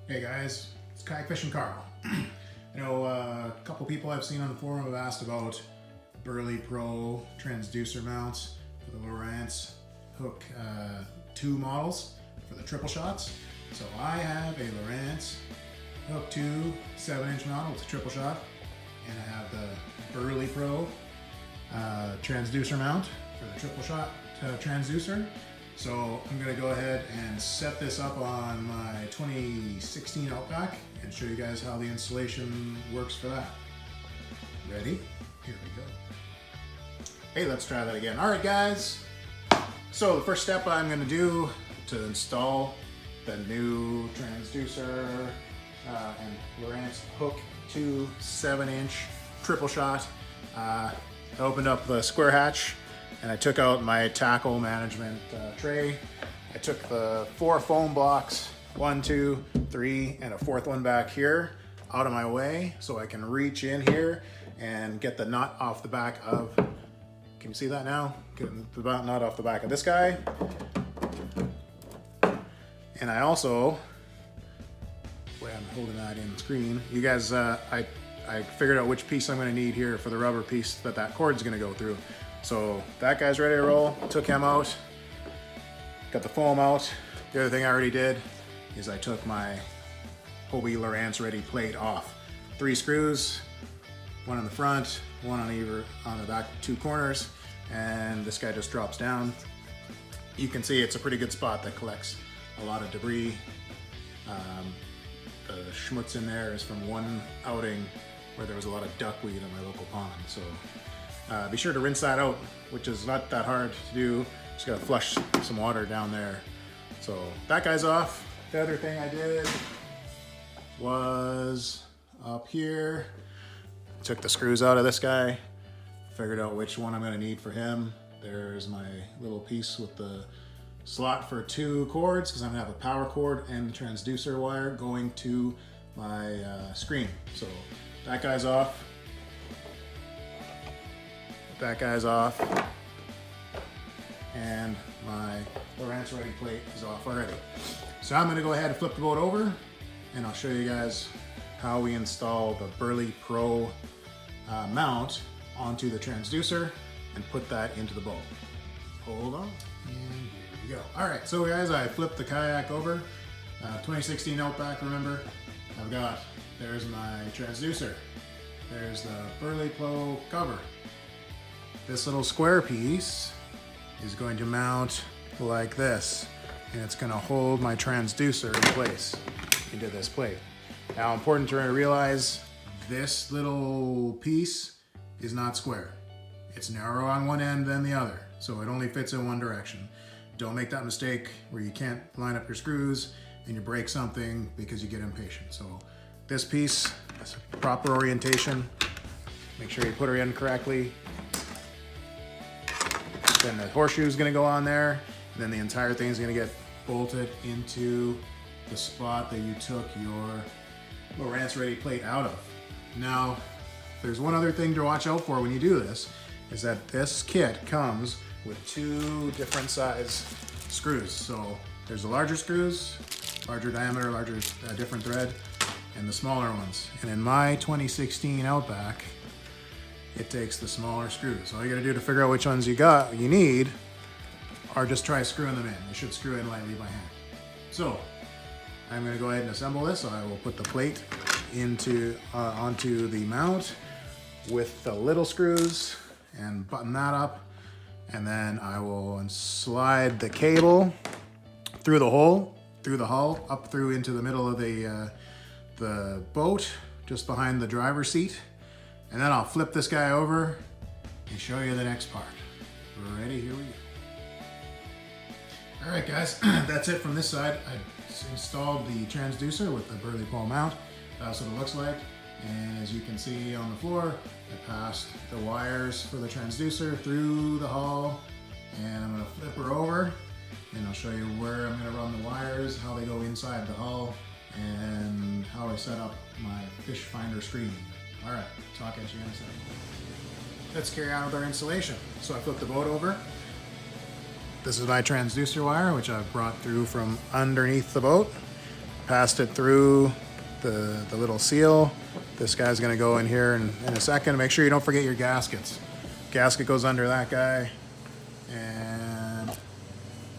Hey guys, it's Kayak Fishing Carl. I know a couple people I've seen on the forum have asked about Berley Pro transducer mounts for the Lowrance hook 2 models for the triple shots. So I have a Lowrance hook 2 7-inch mount with a triple shot, and I have the Berley Pro transducer mount for the triple shot transducer. So I'm going to go ahead and set this up on my 2016 Outback and show you guys how the installation works for that. Ready? Here we go. Hey, let's try that again. All right, guys. So the first step I'm going to do to install the new transducer and Lowrance hook 2 7-inch triple shot. I opened up the square hatch and I took out my tackle management tray. I took the 4 foam blocks, 1, 2, 3, and a 4th one back here out of my way so I can reach in here and get the nut off the back of, can you see that now? Getting the nut off the back of this guy. And I also, wait, I'm holding that in the screen. You guys, I figured out which piece I'm gonna need here for the rubber piece that cord's gonna go through. So that guy's ready to roll. Took him out, got the foam out. The other thing I already did is I took my Hobie Lowrance ready plate off. 3 screws, 1 on the front, 1 on the back 2 corners, and this guy just drops down. You can see it's a pretty good spot that collects a lot of debris. The schmutz in there is from one outing where there was a lot of duckweed in my local pond. So be sure to rinse that out, which is not that hard to do. Just gotta flush some water down there. So that guy's off. The other thing I did was up here, took the screws out of this guy, figured out which one I'm gonna need for him. There's my little piece with the slot for 2 cords, because I'm gonna have a power cord and the transducer wire going to my screen. So that guy's off. That guy's off, and my Lowrance ready plate is off already. So I'm gonna go ahead and flip the boat over, and I'll show you guys how we install the Berley Pro mount onto the transducer and put that into the boat. Hold on, and here we go. All right, so guys, I flipped the kayak over. 2016 Outback, remember? There's my transducer. There's the Berley Pro cover. This little square piece is going to mount like this, and it's going to hold my transducer in place into this plate. Now, important to realize, this little piece is not square. It's narrow on one end than the other, so it only fits in one direction. Don't make that mistake where you can't line up your screws and you break something because you get impatient. So this piece, proper orientation, make sure you put her in correctly. Then the horseshoe is going to go on there, and then the entire thing is going to get bolted into the spot that you took your Lowrance ready plate out of. Now, there's one other thing to watch out for when you do this, is that this kit comes with 2 different size screws. So there's the larger screws, larger diameter, different thread, and the smaller ones. And in my 2016 Outback, it takes the smaller screws. All you gotta do to figure out which ones you need, are just try screwing them in. You should screw in lightly by hand. So I'm gonna go ahead and assemble this. So I will put the plate onto the mount with the little screws and button that up. And then I will slide the cable through the hull, up through into the middle of the boat, just behind the driver's seat. And then I'll flip this guy over and show you the next part. We're ready, here we go. All right, guys, that's it from this side. I installed the transducer with the Berley Pro mount. That's what it looks like. And as you can see on the floor, I passed the wires for the transducer through the hull, and I'm gonna flip her over and I'll show you where I'm gonna run the wires, how they go inside the hull, and how I set up my fish finder screen. All right, talk at you in a second. Let's carry on with our installation. So I flipped the boat over. This is my transducer wire, which I've brought through from underneath the boat. passed it through the little seal. This guy's gonna go in here in a second. Make sure you don't forget your gaskets. Gasket goes under that guy, and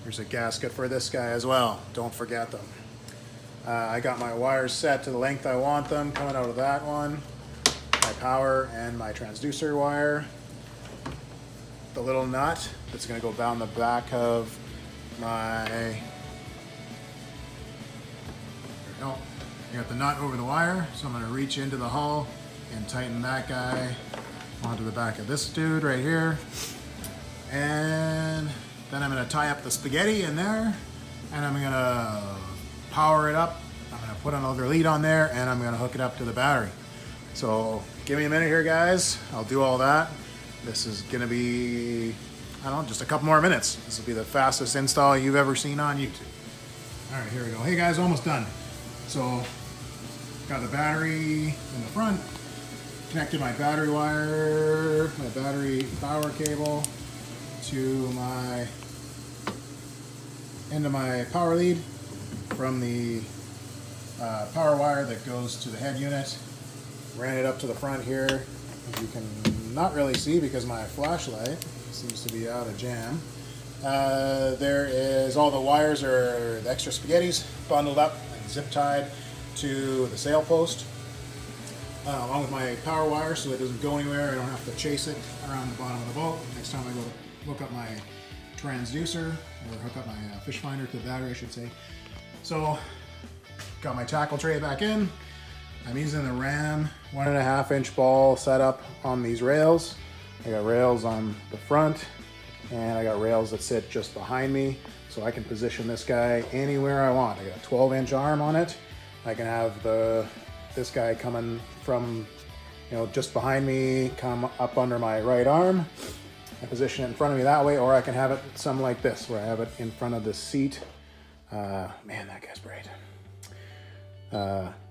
there's a gasket for this guy as well. Don't forget them. I got my wires set to the length I want them coming out of that one. My power and my transducer wire. The little nut that's gonna go down the back of my, there we go. I got the nut over the wire, so I'm gonna reach into the hull and tighten that guy onto the back of this dude right here. And then I'm gonna tie up the spaghetti in there, and I'm gonna power it up. I'm gonna put another lead on there, and I'm gonna hook it up to the battery. So give me a minute here, guys. I'll do all that. This is gonna be, I don't know, just a couple more minutes. This will be the fastest install you've ever seen on YouTube. All right, here we go. Hey guys, almost done. So got the battery in the front, connected my battery wire, my battery power cable to my end of my power lead from the power wire that goes to the head unit. Ran it up to the front here. As you can not really see because my flashlight seems to be out of jam. There is all the wires, or the extra spaghettis, bundled up and zip tied to the sail post, along with my power wire, so it doesn't go anywhere. I don't have to chase it around the bottom of the boat. Next time I go to hook up my transducer, or hook up my fish finder to the battery, I should say. So, got my tackle tray back in. I'm using the Ram 1.5 inch ball setup on these rails. I got rails on the front, and I got rails that sit just behind me, so I can position this guy anywhere I want. I got a 12 inch arm on it. I can have this guy coming from, just behind me, come up under my right arm. I position it in front of me that way, or I can have it something like this, where I have it in front of the seat. Man, that guy's bright.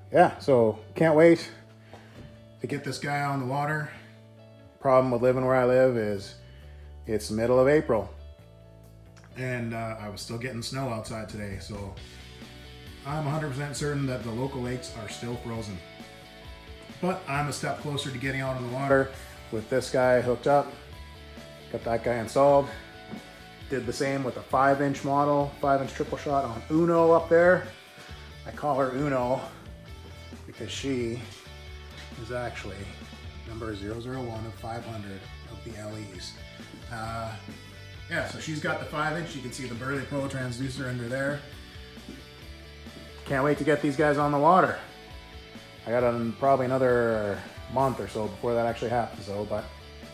Yeah, so can't wait to get this guy on the water. Problem with living where I live is it's the middle of April, and I was still getting snow outside today, so I'm 100% certain that the local lakes are still frozen. But I'm a step closer to getting out of the water with this guy hooked up. Got that guy installed. Did the same with a 5 inch model, 5 inch triple shot on Uno up there. I call her Uno because she is actually number 001 of 500 of the LEs. Yeah, so she's got the 5 inch. You can see the Berley Pro transducer under there. Can't wait to get these guys on the water. I got probably another month or so before that actually happens though, but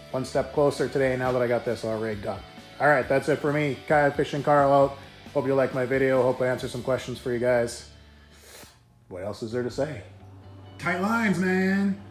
one step closer today now that I got this all rigged up. All right, that's it for me. Kayak Fishing Carl out. Hope you liked my video. Hope I answered some questions for you guys. What else is there to say? Tight lines, man.